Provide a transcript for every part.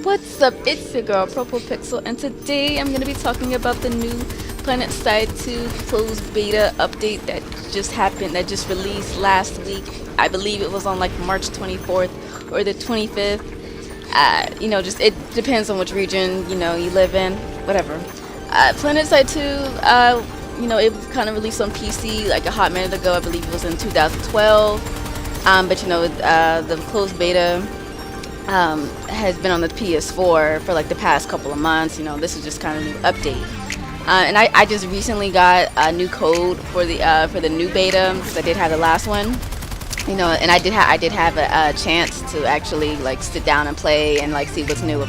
What's up? It's your girl Purple Pixel, and today I'm going to be talking about the new Planestside 2 closed beta update that just happened, that just released last week. I believe it was on like March 24th or the 25th. Just it depends on which region you live in, whatever. Planestside 2, it was kind of released on PC like a hot minute ago. I believe it was in 2012. The closed beta has been on the PS4 for like the past couple of months. This is just kind of a new update. And I just recently got a new code for the new beta because I did have the last one. And I did have a chance to actually like sit down and play and like see what's new.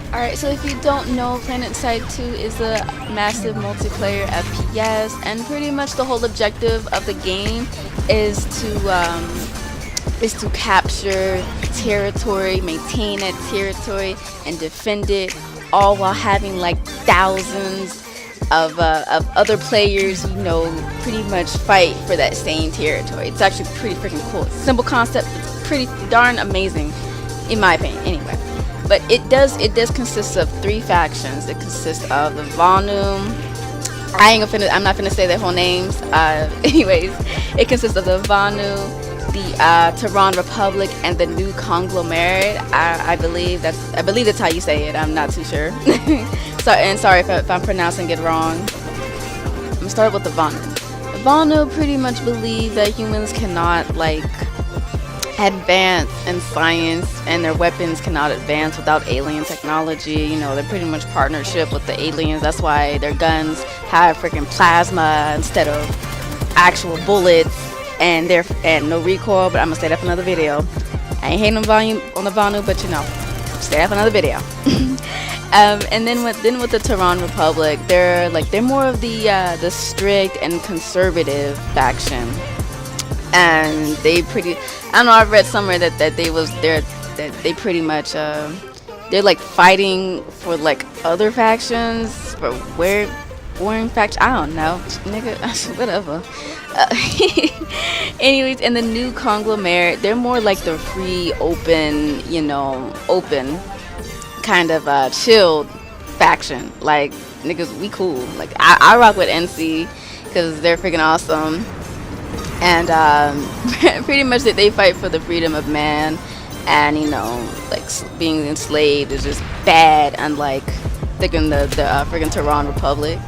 Alright, so if you don't know, Planestside 2 is a massive multiplayer FPS, and pretty much the whole objective of the game is to capture territory, maintain that territory, and defend it, all while having like thousands of other players, pretty much fight for that same territory. It's actually pretty freaking cool. Simple concept, it's pretty darn amazing, in my opinion, anyway. But it does consist of 3 factions. It consists of the Vanu. I'm not gonna say their whole names. Anyways, it consists of the Vanu, the Tehran Republic, and the new conglomerate. I believe that's how you say it. I'm not too sure. Sorry if I'm pronouncing it wrong. I'm gonna start with the Vanu. The Vanu pretty much believe that humans cannot advance in science, and their weapons cannot advance without alien technology. They're pretty much partnership with the aliens. That's why their guns have freaking plasma instead of actual bullets, and no recoil. But I'm gonna say that for another video. I ain't hating on the Vanu, but stay that for another video. And then with the Tehran Republic, they're more of the strict and conservative faction. And they I don't know, I've read somewhere that they pretty much they're like fighting for like other factions, for warring faction. I don't know, nigga, whatever. Anyways, and the new conglomerate, they're more like the free, open kind of chilled faction. Like, niggas, we cool. Like, I rock with NC because they're freaking awesome. And pretty much that they fight for the freedom of man, and being enslaved is just bad, unlike the friggin' Tehran Republic.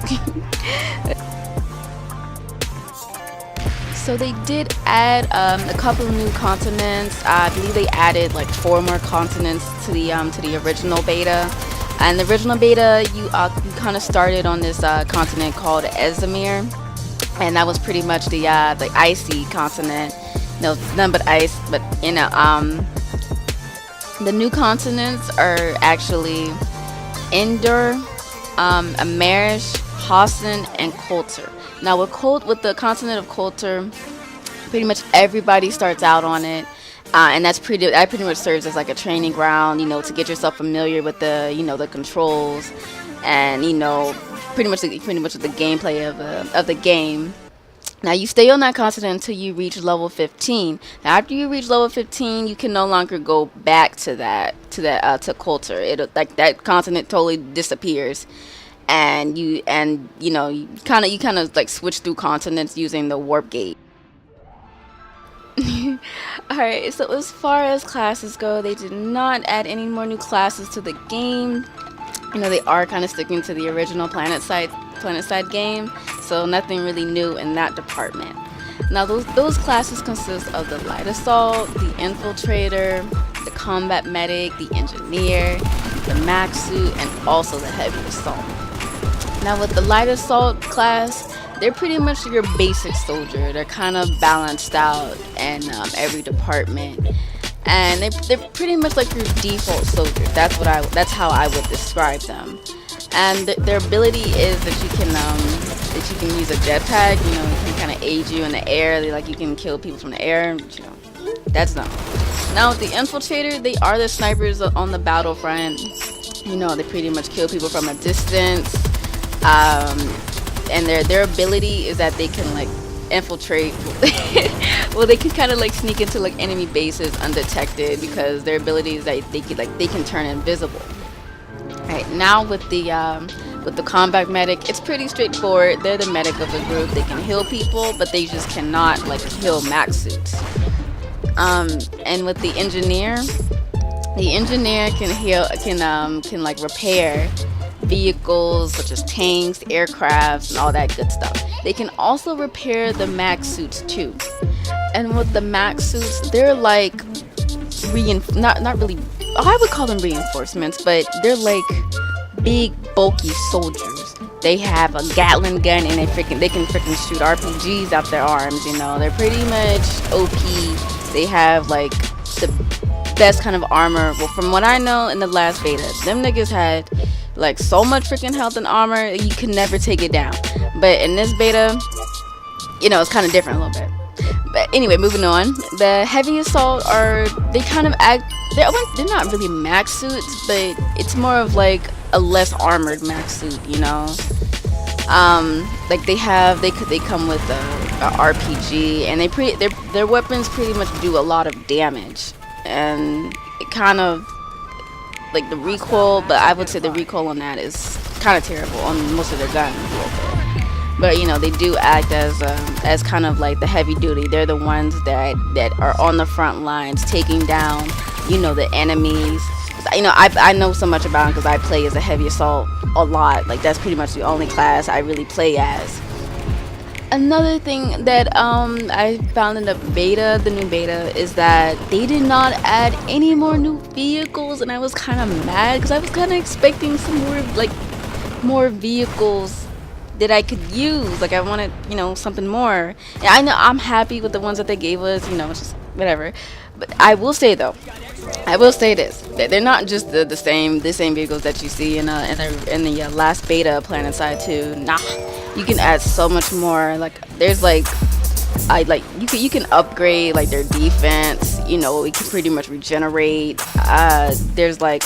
So they did add a couple of new continents. I believe they added like 4 more continents to the original beta. And the original beta, you kind of started on this continent called Ezamir. And that was pretty much the icy continent. None but ice. But the new continents are actually Endor, Amerish, Hassan, and Coulter. Now with the continent of Coulter, pretty much everybody starts out on it. And that pretty much serves as like a training ground, to get yourself familiar with the controls, and pretty much the gameplay of the game. Now you stay on that continent until you reach level 15. Now after you reach level 15, you can no longer go back to Coulter. That continent totally disappears, and you kind of like switch through continents using the warp gate. Alright, so as far as classes go, they did not add any more new classes to the game. They are kind of sticking to the original Planestside game, so nothing really new in that department. Now those classes consist of the Light Assault, the Infiltrator, the Combat Medic, the Engineer, the Max Suit, and also the Heavy Assault. Now with the Light Assault class, they're pretty much your basic soldier. They're kind of balanced out in every department. And they're pretty much like your default soldier. That's how I would describe them. And their ability is that you can use a jetpack. It can kind of aid you in the air. You can kill people from the air. That's them. Now with the Infiltrator, they are the snipers on the battlefront. They pretty much kill people from a distance. And their ability is that they can like infiltrate. Well, they can kind of like sneak into like enemy bases undetected, because their ability is that they can turn invisible. Right now with the combat medic, it's pretty straightforward. They're the medic of the group. They can heal people, but they just cannot like heal max suits. And with the engineer can heal, can like repair vehicles such as tanks, aircrafts, and all that good stuff. They can also repair the max suits too. And with the max suits, they're like not really. I would call them reinforcements, but they're like big, bulky soldiers. They have a Gatling gun and they can freaking shoot RPGs out their arms. You know, they're pretty much OP. They have like the best kind of armor. Well, from what I know in the last beta, them niggas had like so much freaking health and armor you could never take it down. But in this beta, you know, it's kind of different a little bit. But anyway, moving on. The heavy assault they kind of act. They're not really max suits, but it's more of like a less armored max suit, you know. Like they come with a RPG, and their weapons pretty much do a lot of damage, and it kind of like the recoil. But I would say the recoil on that is kind of terrible on most of their guns a little bit. But you know, they do act as kind of like the heavy duty. They're the ones that are on the front lines taking down, you know, the enemies. You know, I know so much about it because I play as a heavy assault a lot. Like that's pretty much the only class I really play as. Another thing that I found in the new beta, is that they did not add any more new vehicles, and I was kind of mad because I was kind of expecting some more vehicles that I could use. Like I wanted, you know, something more. And I know I'm happy with the ones that they gave us, you know, it's just whatever. But I will say this, that they're not just the same vehicles that you see in the last beta Planestside 2. Nah, you can add so much more. Like there's you can upgrade like their defense, you know, it can pretty much regenerate. There's like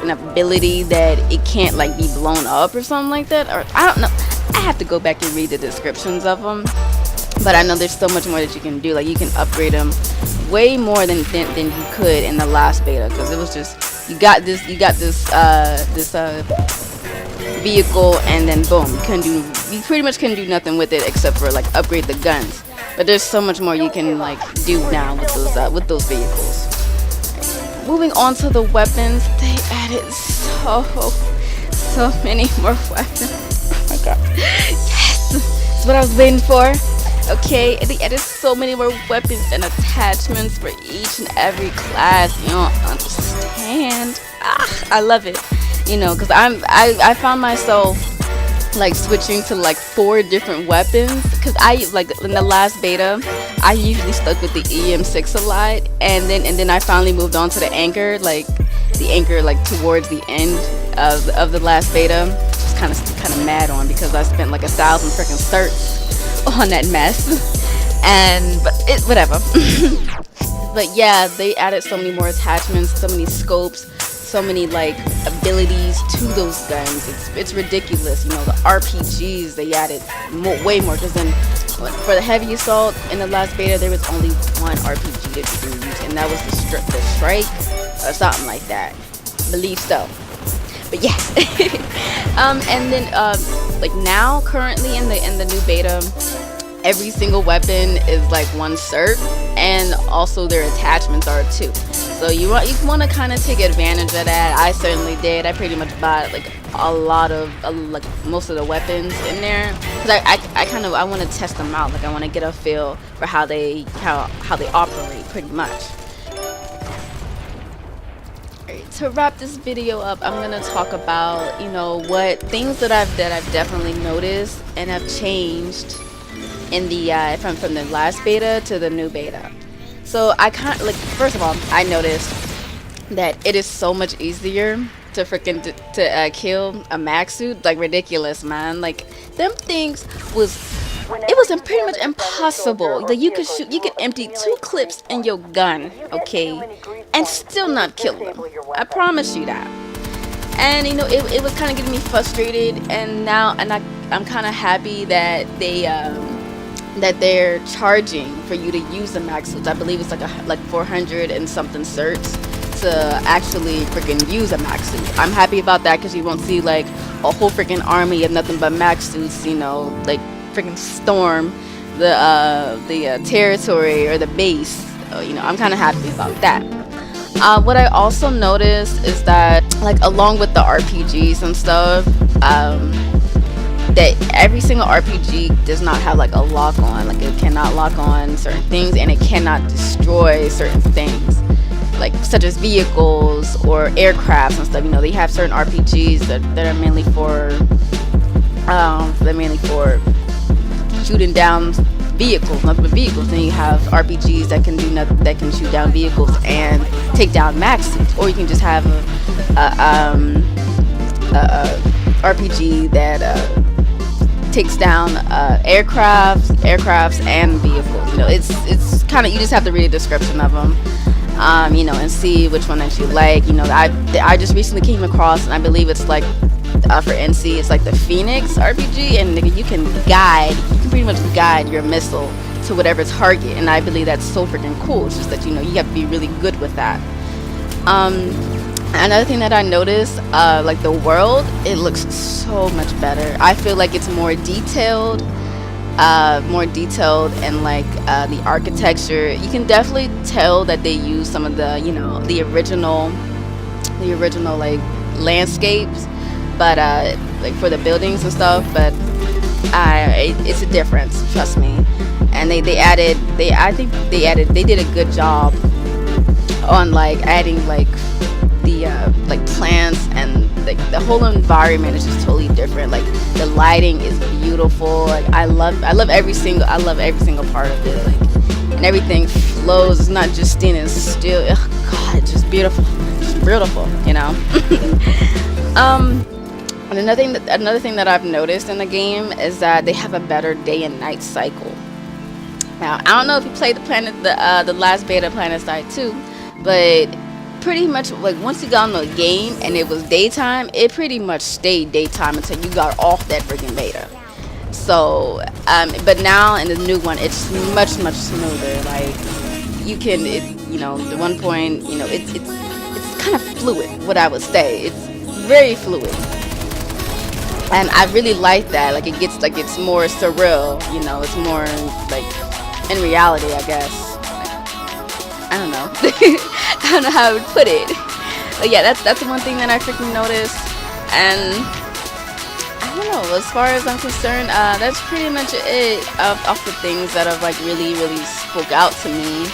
an ability that it can't like be blown up or something like that, or I don't know. I have to go back and read the descriptions of them, but I know there's so much more that you can do. Like you can upgrade them way more than you could in the last beta, because it was just you got this vehicle, and then boom, you pretty much couldn't do nothing with it except for like upgrade the guns. But there's so much more you can like do now with those vehicles. Moving on to the weapons, they added so many more weapons. Oh my god, yes, that's what I was waiting for. Okay, they added so many more weapons and attachments for each and every class. You don't understand. I love it. You know, because I found myself like switching to like 4 different weapons, because I like in the last beta I usually stuck with the EM6 a lot, and then I finally moved on to the anchor like towards the end of the last beta. Kind of mad on, because I spent like 1,000 freaking certs on that mess, but whatever. But yeah, they added so many more attachments, so many scopes, so many like abilities to those guns. It's ridiculous. You know, the RPGs they added way more, because then for the heavy assault in the last beta there was only one RPG that you can use, and that was the strike or something like that. I believe so. But yes. And then like now currently in the new beta, every single weapon is like 1 cert, and also their attachments are too. So you want to kind of take advantage of that. I certainly did. I pretty much bought like a lot of like most of the weapons in there, because I want to test them out. Like I want to get a feel for how they operate pretty much. To wrap this video up, I'm gonna talk about, you know, what things that I've definitely noticed and have changed in the from the last beta to the new beta. So I first of all, I noticed that it is so much easier to freaking to kill a max suit. Like ridiculous, man. Like them things was pretty much impossible. Like you could empty 2 clips in your gun, okay, and still not kill them. I promise you that. And you know, it was kind of getting me frustrated, and I'm kind of happy that they're charging for you to use the max suits. I believe it's like 400 and something certs. to actually freaking use a max suit. I'm happy about that because you won't see like a whole freaking army of nothing but max suits, you know, like freaking storm the territory or the base. You know, I'm kind of happy about that. What I also noticed is that, like, along with the RPGs and stuff, that every single RPG does not have like a lock on. Like, it cannot lock on certain things, and it cannot destroy certain things, like such as vehicles or aircrafts and stuff. You know, they have certain RPGs that are mainly for shooting down vehicles, nothing but vehicles. Then you have RPGs that can do nothing, that can shoot down vehicles and take down max suits, or you can just have a RPG that takes down aircrafts and vehicles. You know, it's kind of, you just have to read a description of them, you know, and see which one that you like. You know, I just recently came across, and I believe it's like for NC, it's like the Phoenix RPG, and nigga, you can pretty much guide your missile to whatever target, and I believe that's so freaking cool. It's just that, you know, you have to be really good with that. Another thing that I noticed, like the world, it looks so much better. I feel like it's more detailed, and like the architecture. You can definitely tell that they use some of the, you know, the original like landscapes, but like for the buildings and stuff. But it's a difference, trust me. And they did a good job on like adding like the like plants, and like the whole environment is just totally different. Like the lighting is beautiful. Like I love every single part of it. Like, and everything flows. It's not just standing still. Ugh, God, it's just beautiful. It's beautiful, you know. And another thing that I've noticed in the game is that they have a better day and night cycle. Now, I don't know if you played the last beta of Planestside 2, but pretty much like once you got on the game and it was daytime, it pretty much stayed daytime until you got off that freaking beta. So, but now in the new one, it's much smoother. Like you can, you know, at one point, you know, it's kind of fluid. What I would say, it's very fluid. And I really like that. Like it's more surreal, you know. It's more like in reality, I guess. I don't know. I don't know how I would put it. But yeah, that's one thing that I freaking noticed. And I don't know. As far as I'm concerned, that's pretty much it of the things that have like really spoke out to me.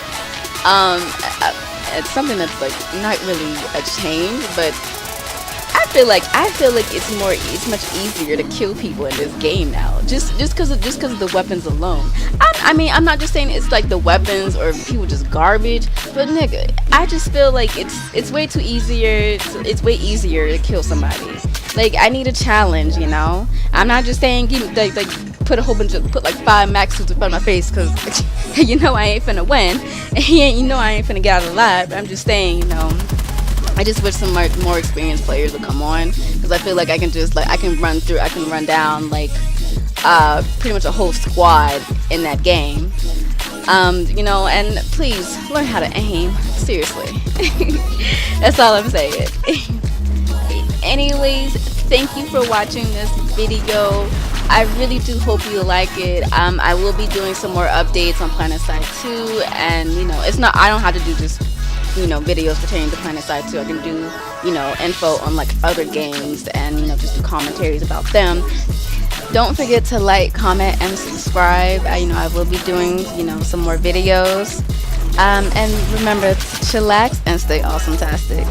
It's something that's like not really a change, but I feel like it's much easier to kill people in this game now, just because of the weapons alone. I mean, I'm not just saying it's like the weapons or people just garbage, but nigga, I just feel like it's way too easier. It's way easier to kill somebody. Like, I need a challenge, you know. I'm not just saying like put like 5 max suits in front of my face, because you know I ain't finna win, and you know I ain't finna get out alive. But I'm just saying, you know, I just wish some more experienced players would come on, because I feel like I can run down like pretty much a whole squad in that game. You know, and please learn how to aim. Seriously. That's all I'm saying. Anyways, thank you for watching this video. I really do hope you like it. I will be doing some more updates on Planestside 2, and you know, I don't have to do just, you know, videos pertaining to Planestside 2. I can do, you know, info on like other games, and you know, just do commentaries about them. Don't forget to like, comment, and subscribe. You know, I will be doing, you know, some more videos. And remember to chillax and stay awesome-tastic.